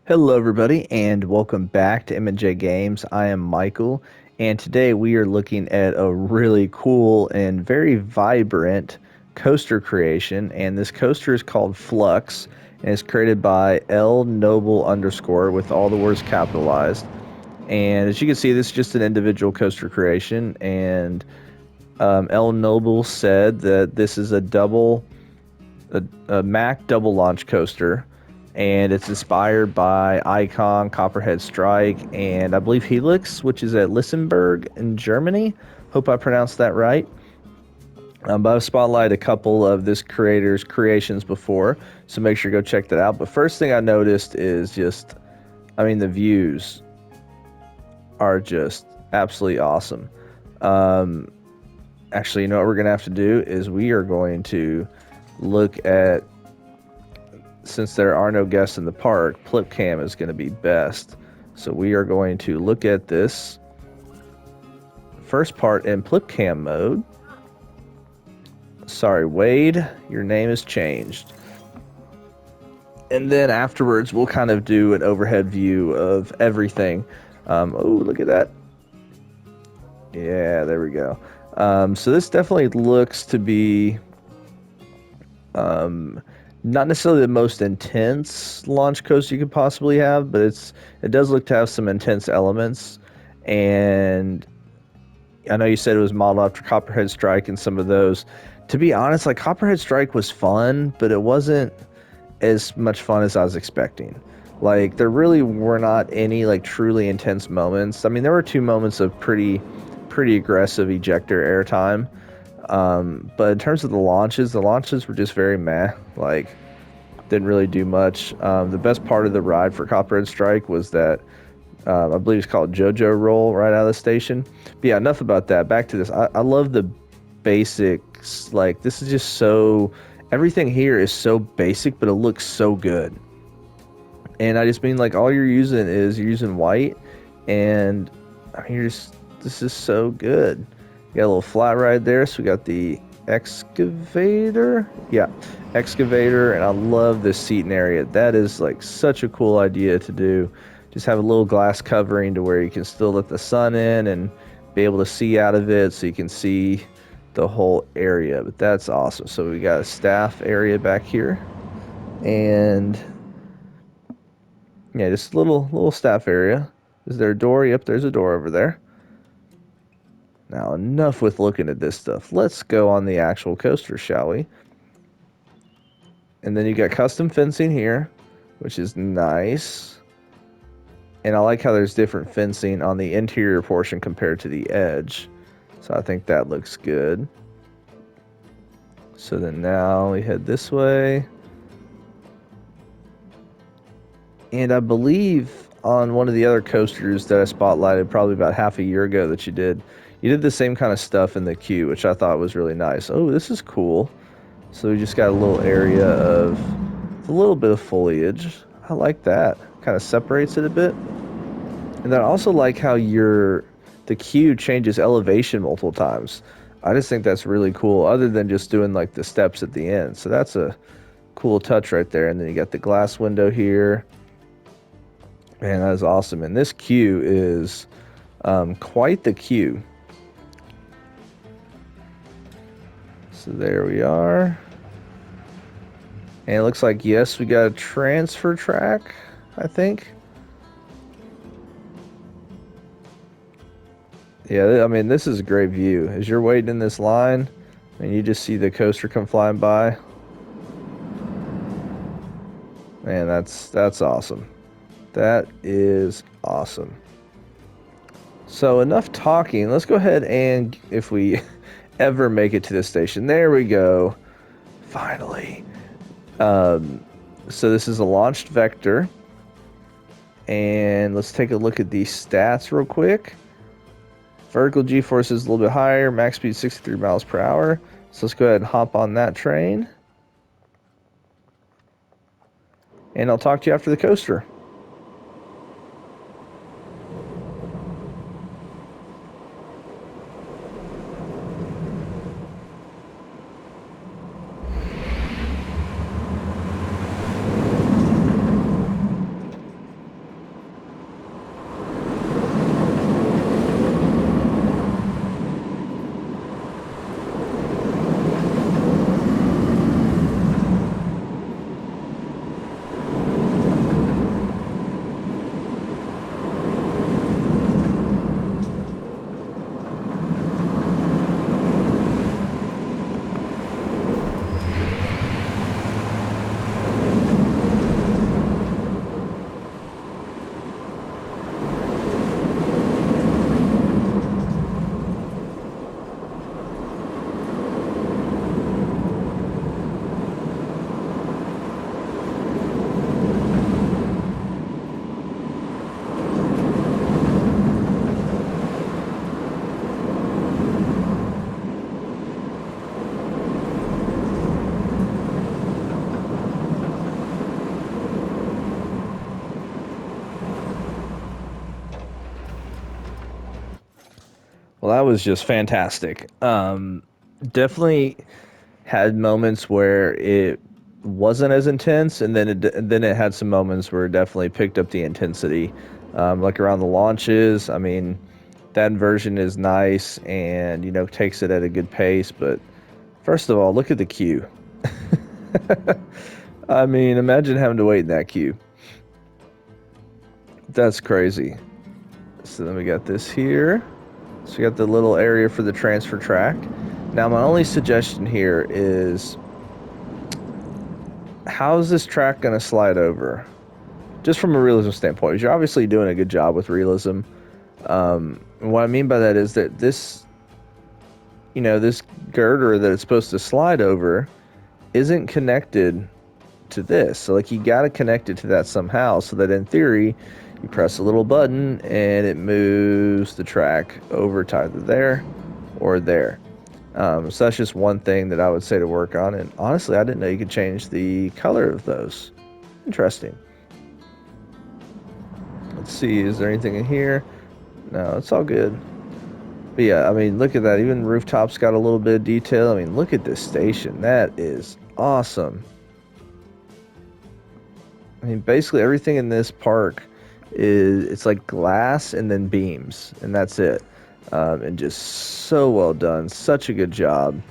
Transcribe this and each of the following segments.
Hello, everybody, and welcome back to M&J Games. I am Michael, and today we are looking at a really cool and very vibrant coaster creation. And this coaster is called Flux, and it's created by L Noble underscore with all the words capitalized. And as you can see, this is just an individual coaster creation. And L Noble said that this is a Mack double launch coaster, and it's inspired by Icon, Copperhead Strike, and I believe Helix, which is at Lissenberg in Germany. Hope I pronounced that right. But I've spotlighted a couple of this creator's creations before, so make sure to go check that out. But first thing I noticed is the views are just absolutely awesome. Um, Actually, you know what we're going to have to do is we are going to look at, since there are no guests in the park, Plip Cam is going to be best. So we are going to look at this first part in Plip Cam mode. Sorry, Wade, your name is changed. And then afterwards, we'll kind of do an overhead view of everything. Oh, look at that. Yeah, there we go. So this definitely looks to be not necessarily the most intense launch coaster you could possibly have, but it does look to have some intense elements. And I know you said it was modeled after Copperhead Strike and some of those. To be honest, like Copperhead Strike was fun, but it wasn't as much fun as I was expecting. Like there really were not any like truly intense moments. I mean, there were two moments of pretty aggressive ejector airtime. But in terms of the launches were just very meh. Like, didn't really do much. The best part of the ride for Copperhead Strike was that I believe it's called JoJo Roll right out of the station. But yeah, enough about that. Back to this. I love the basics. Like, this is just so. Everything here is so basic, but it looks so good. And I just mean, like, all you're using white, and I mean, this is so good. We got a little flat ride there, so we got the excavator. Yeah, excavator, and I love this seating area. That is like such a cool idea to do. Just have a little glass covering to where you can still let the sun in and be able to see out of it, so you can see the whole area. But that's awesome. So we got a staff area back here, and yeah, just a little staff area. Is there a door? Yep, there's a door over there. Now, enough with looking at this stuff. Let's go on the actual coaster, shall we? And then you got custom fencing here, which is nice. And I like how there's different fencing on the interior portion compared to the edge. So I think that looks good. So then now we head this way. And I believe on one of the other coasters that I spotlighted probably about half a year ago that you did the same kind of stuff in the queue, which I thought was really nice. Oh, this is cool. So we just got a little area of a little bit of foliage. I like that. Kind of separates it a bit. And then I also like how the queue changes elevation multiple times. I just think that's really cool, other than just doing like the steps at the end. So that's a cool touch right there. And then you got the glass window here. Man, that is awesome. And this queue is quite the queue. So there we are. And it looks like, yes, we got a transfer track, I think. Yeah, I mean, this is a great view. As you're waiting in this line, and you just see the coaster come flying by. Man, that's awesome. That is awesome. So enough talking. Let's go ahead and, if we ever make it to this station, there we go. Finally. So this is a launched vector. And let's take a look at these stats real quick. Vertical G-force is a little bit higher. Max speed 63 miles per hour. So let's go ahead and hop on that train. And I'll talk to you after the coaster. Well, that was just fantastic. Definitely had moments where it wasn't as intense, and then it had some moments where it definitely picked up the intensity, like around the launches. I mean, that version is nice and takes it at a good pace. But first of all, look at the queue. I mean, imagine having to wait in that queue. That's crazy. So then we got this here. So we got the little area for the transfer track. Now, my only suggestion here is, how is this track going to slide over? Just from a realism standpoint, you're obviously doing a good job with realism. And what I mean by that is that this girder that it's supposed to slide over isn't connected to this. So, like, you got to connect it to that somehow, so that in theory, you press a little button and it moves the track over to either there or there. So that's just one thing that I would say to work on. And honestly, I didn't know you could change the color of those. Interesting. Let's see, is there anything in here? No, it's all good. But yeah, I mean, look at that. Even rooftops got a little bit of detail. I mean, look at this station. That is awesome. I mean, basically everything in this park it's like glass and then beams, and that's it. And just so well done. Such a good job.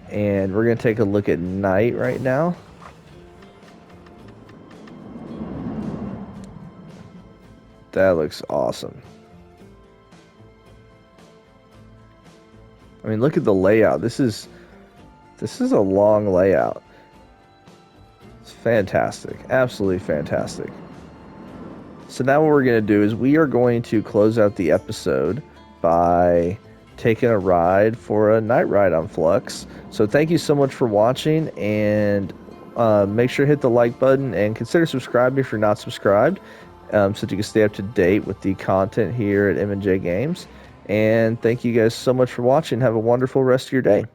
And we're going to take a look at night right now. That looks awesome. I mean, look at the layout. This is a long layout. It's fantastic. Absolutely fantastic. So now what we're going to do is we are going to close out the episode by taking a ride for a night ride on Flux. So thank you so much for watching, and make sure to hit the like button and consider subscribing if you're not subscribed, so that you can stay up to date with the content here at M&J Games. And thank you guys so much for watching. Have a wonderful rest of your day.